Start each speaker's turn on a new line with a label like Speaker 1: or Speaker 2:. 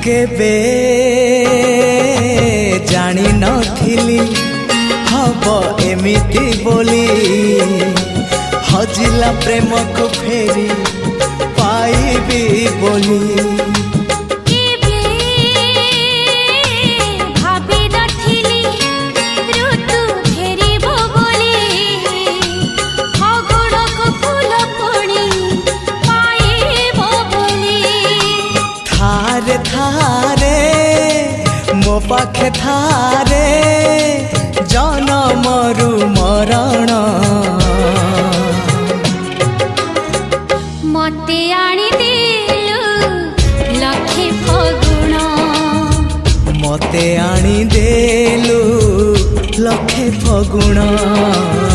Speaker 1: केबे जानी नथिली हब एमिति बोली हजिला प्रेम को फेरी पाइबी बोली मो पाखे थारे जनमरु मरण
Speaker 2: मते आनी देलु लखे फगुण
Speaker 1: मते आनी देलु लखे फगुण।